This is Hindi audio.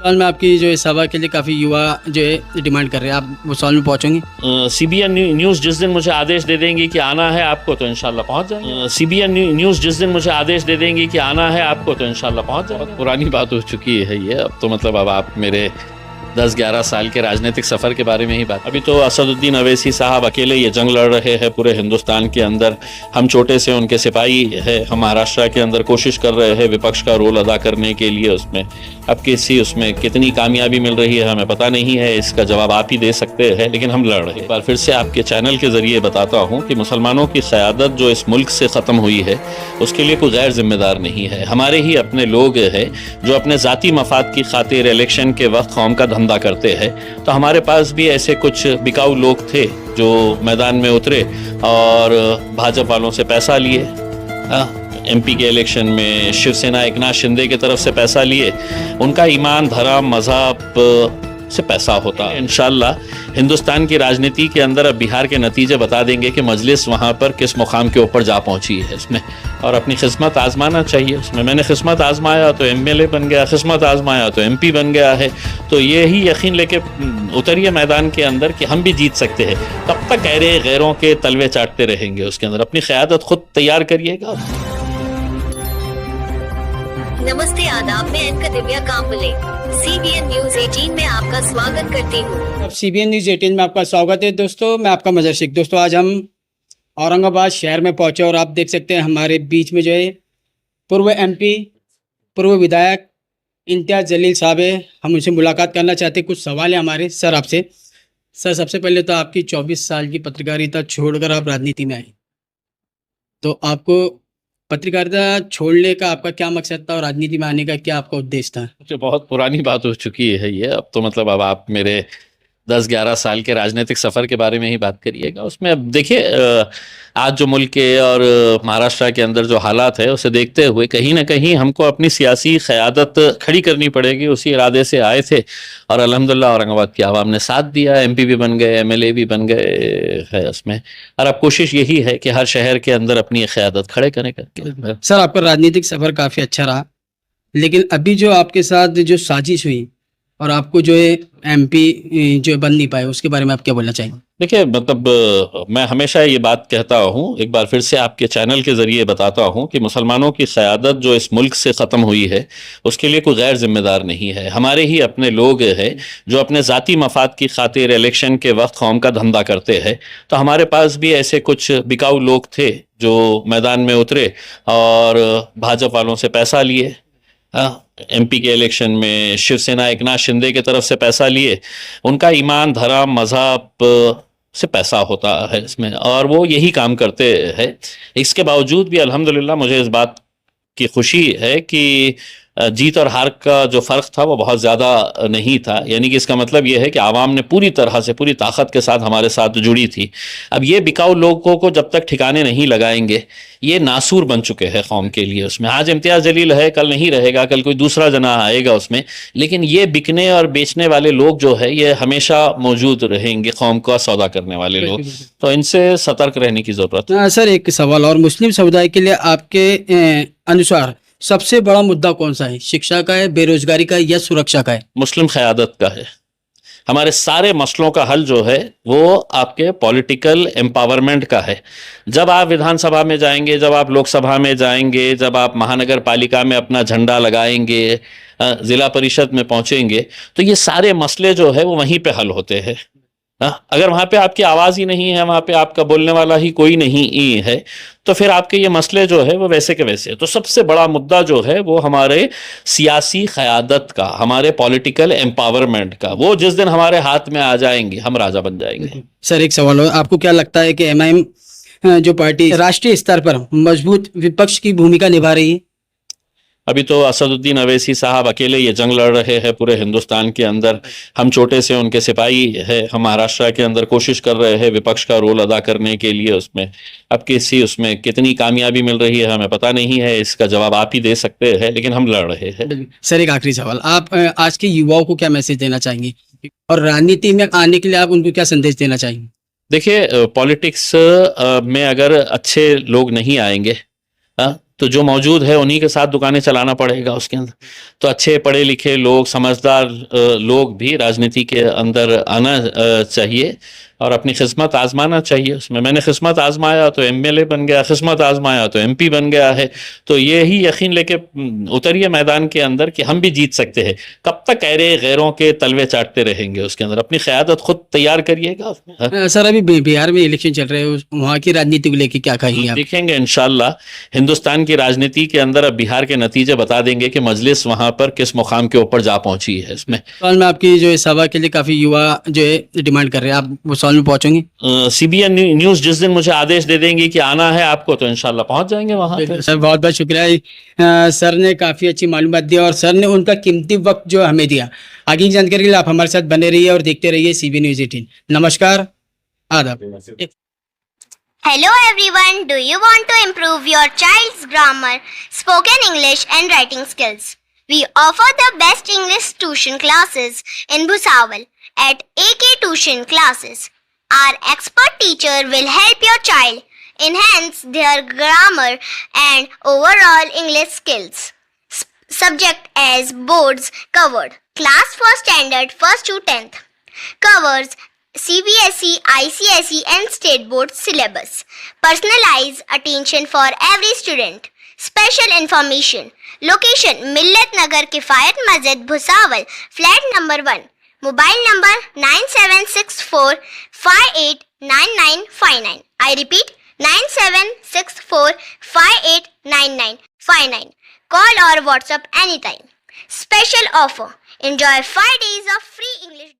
साल में आपकी जो है सभा के लिए काफ़ी युवा जो है डिमांड कर रहे हैं, आप वो साल में पहुँचोगे? सीबीएन न्यूज़ जिस दिन मुझे आदेश दे देंगी कि आना है आपको तो इंशाल्लाह पहुंच जाएंगे। सीबीएन न्यूज़ जिस दिन मुझे आदेश दे देंगी कि आना है आपको तो इंशाल्लाह पहुंच जाएंगे। पुरानी बात हो चुकी है ये, अब तो मतलब अब आप मेरे 10-11 साल के राजनीतिक सफ़र के बारे में ही बात। अभी तो असदुद्दीन अवैसी साहब अकेले ये जंग लड़ रहे हैं पूरे हिंदुस्तान के अंदर। हम छोटे से उनके सिपाही है, हम महाराष्ट्र के अंदर कोशिश कर रहे हैं विपक्ष का रोल अदा करने के लिए। उसमें अब उसमें कितनी कामयाबी मिल रही है हमें पता नहीं है, इसका जवाब आप ही दे सकते हैं, लेकिन हम लड़ रहे हैं। एक बार फिर से आपके चैनल के ज़रिए बताता हूँ कि मुसलमानों की क़यादत जो इस मुल्क से ख़त्म हुई है उसके लिए कोई गैर जिम्मेदार नहीं है। हमारे ही अपने लोग हैं जो अपने ज़ाती मफाद की खातिर इलेक्शन के वक्त कौम का धंधा करते हैं। तो हमारे पास भी ऐसे कुछ बिकाऊ लोग थे जो मैदान में उतरे और भाजपा वालों से पैसा लिए। एमपी के इलेक्शन में शिवसेना एकनाथ शिंदे की तरफ से पैसा लिए। उनका ईमान, धर्म, मजहब से पैसा होता है। इंशाल्लाह हिंदुस्तान की राजनीति के अंदर अब बिहार के नतीजे बता देंगे कि मजलिस वहाँ पर किस मुकाम के ऊपर जा पहुँची है इसमें, और अपनी किस्मत आजमाना चाहिए उसमें। मैंने किस्मत आजमाया तो एमएलए बन गया, किस्मत आजमाया तो एमपी बन गया है। तो ये ही यकीन लेके उतरिए मैदान के अंदर कि हम भी जीत सकते हैं। तब तक गैरों के तलवे चाटते रहेंगे उसके अंदर। अपनी क़यादत खुद तैयार करिएगा। नमस्ते, आदाब, मैं anchor Divya Kamble CBN news 18 में आपका स्वागत करती हूँ। अब सीबीएन न्यूज़ 18 में आपका स्वागत है दोस्तों, मैं आपका मजहर शेख। दोस्तों आज हम औरंगाबाद शहर में पहुंचे और आप देख सकते हैं हमारे बीच में जो है पूर्व एमपी, पूर्व विधायक इम्तियाज़ जलील साहब है। हम उनसे मुलाकात करना चाहते हैं। कुछ सवाल है हमारे सर आपसे। सर सबसे पहले तो आपकी 24 साल की पत्रकारिता छोड़कर आप राजनीति में आए, तो आपको पत्रकारिता छोड़ने का आपका क्या मकसद था और राजनीति में आने का क्या आपका उद्देश्य था? जो बहुत पुरानी बात हो चुकी है ये, अब तो मतलब अब आप मेरे 10-11 साल के राजनीतिक सफ़र के बारे में ही बात करिएगा। उसमें अब देखिए आज जो मुल्क के और महाराष्ट्र के अंदर जो हालात है उसे देखते हुए कहीं ना कहीं हमको अपनी सियासी क़यादत खड़ी करनी पड़ेगी। उसी इरादे से आए थे और अल्हम्दुलिल्लाह औरंगाबाद की आवाम ने साथ दिया। एमपी भी बन गए, एमएलए भी बन गए है उसमें। और अब कोशिश यही है कि हर शहर के अंदर अपनी क़यादत खड़े करें करके। सर आपका राजनीतिक सफ़र काफ़ी अच्छा रहा, लेकिन अभी जो आपके साथ जो साजिश हुई और आपको जो है एमपी जो बन नहीं पाए, उसके बारे में आप क्या बोलना चाहेंगे? देखिए मतलब मैं हमेशा ये बात कहता हूँ, एक बार फिर से आपके चैनल के ज़रिए बताता हूँ कि मुसलमानों की क़यादत जो इस मुल्क से ख़त्म हुई है उसके लिए कोई गैर जिम्मेदार नहीं है। हमारे ही अपने लोग हैं जो अपने ज़ाती मफाद की खातिर इलेक्शन के वक्त कौम का धंधा करते हैं। तो हमारे पास भी ऐसे कुछ बिकाऊ लोग थे जो मैदान में उतरे और भाजपा वालों से पैसा लिए। एमपी के इलेक्शन में शिवसेना एकनाथ शिंदे की तरफ से पैसा लिए। उनका ईमान, धर्म, मजहब से पैसा होता है इसमें, और वो यही काम करते हैं। इसके बावजूद भी अल्हम्दुलिल्लाह मुझे इस बात की खुशी है कि जीत और हार का जो फ़र्क था वो बहुत ज़्यादा नहीं था। यानी कि इसका मतलब ये है कि आवाम ने पूरी तरह से, पूरी ताकत के साथ हमारे साथ जुड़ी थी। अब ये बिकाऊ लोगों को जब तक ठिकाने नहीं लगाएंगे, ये नासूर बन चुके हैं कौम के लिए। उसमें आज इम्तियाज़ जलील है, कल नहीं रहेगा, कल कोई दूसरा जना आएगा उसमें, लेकिन ये बिकने और बेचने वाले लोग जो है ये हमेशा मौजूद रहेंगे, कौम का सौदा करने वाले लोग। तो इनसे सतर्क रहने की ज़रूरत है। सर एक सवाल और, मुस्लिम समुदाय के लिए आपके अनुसार सबसे बड़ा मुद्दा कौन सा है? शिक्षा का है, बेरोजगारी का है, या सुरक्षा का है? मुस्लिम क़यादत का है। हमारे सारे मसलों का हल जो है वो आपके पॉलिटिकल एम्पावरमेंट का है। जब आप विधानसभा में जाएंगे, जब आप लोकसभा में जाएंगे, जब आप महानगर पालिका में अपना झंडा लगाएंगे, ज़िला परिषद में पहुंचेंगे, तो ये सारे मसले जो है वो वहीं पे हल होते हैं। अगर वहाँ पे आपकी आवाज़ ही नहीं है, वहाँ पे आपका बोलने वाला ही कोई नहीं है, तो फिर आपके ये मसले जो है वो वैसे के वैसे। तो सबसे बड़ा मुद्दा जो है वो हमारे सियासी क़यादत का, हमारे पॉलिटिकल एम्पावरमेंट का, वो जिस दिन हमारे हाथ में आ जाएंगे हम राजा बन जाएंगे। सर एक सवाल हो, आपको क्या लगता है कि एमआईएम जो पार्टी राष्ट्रीय स्तर पर मजबूत विपक्ष की भूमिका निभा रही है? अभी तो असदुद्दीन अवैसी साहब अकेले ये जंग लड़ रहे हैं पूरे हिंदुस्तान के अंदर। हम छोटे से उनके सिपाही है, हम महाराष्ट्र के अंदर कोशिश कर रहे हैं विपक्ष का रोल अदा करने के लिए उसमें। अब उसमें कितनी कामयाबी मिल रही है हमें पता नहीं है, इसका जवाब आप ही दे सकते हैं, लेकिन हम लड़ रहे हैं। सर एक आखिरी सवाल, आप आज के युवाओं को क्या मैसेज देना चाहेंगे और राजनीति में आने के लिए आप उनको क्या संदेश देना चाहेंगे? देखिए पॉलिटिक्स में अगर अच्छे लोग नहीं आएंगे तो जो मौजूद है उन्हीं के साथ दुकानें चलाना पड़ेगा उसके अंदर। तो अच्छे पढ़े लिखे लोग, समझदार लोग भी राजनीति के अंदर आना चाहिए और अपनी किस्मत आजमाना चाहिए उसमें। मैंने किस्मत आजमाया तो एमएलए बन गया, किस्मत आजमाया तो एमपी बन गया है। तो ये ही यकीन लेके उतरिए मैदान के अंदर कि हम भी जीत सकते हैं। कब तक गैरों के तलवे चाटते रहेंगे उसके अंदर? अपनी क़यादत खुद तैयार करिएगा उसमें। सर अभी बिहार में इलेक्शन चल रहे हैं, वहाँ की राजनीति को लेके क्या कहेंगे आप? देखेंगे इंशाल्लाह हिंदुस्तान की राजनीति के अंदर अब बिहार के नतीजे बता देंगे कि मजलिस वहां पर किस मुकाम के ऊपर जा पहुंची है। इसमें सवाल में आपकी जो है सभा के लिए काफी युवा जो है डिमांड कर रहे हैं, आप वो सवाल में पहुंचेंगे? सीबीएन न्यूज जिस दिन मुझे आदेश दे देंगी कि आना है आपको, तो इंशाल्लाह पहुंच जाएंगे वहां पे। सर बहुत बहुत शुक्रिया, सर ने काफी अच्छी मालूमात दी और सर ने उनका कीमती वक्त जो हमें दिया। आगे की जानकारी के लिए आप हमारे साथ बने रहिए और देखते रहिए CBN News 18। नमस्कार, आदाब। Hello everyone, do you want to improve your child's grammar, spoken English and writing skills? We offer the best English tuition classes in Bhusawal at AK Tuition Classes. Our expert teacher will help your child enhance their grammar and overall English skills. Subject as boards covered. Class for standard 1st to 10th. Covers CBSE, ICSE and State Board syllabus. Personalized attention for every student. Special information. Location Millat Nagar Kifayat Masjid Bhusawal, flat number 1. Mobile number 9764589959. I repeat 9764589959. Call or WhatsApp anytime. Special offer. Enjoy 5 days of free English.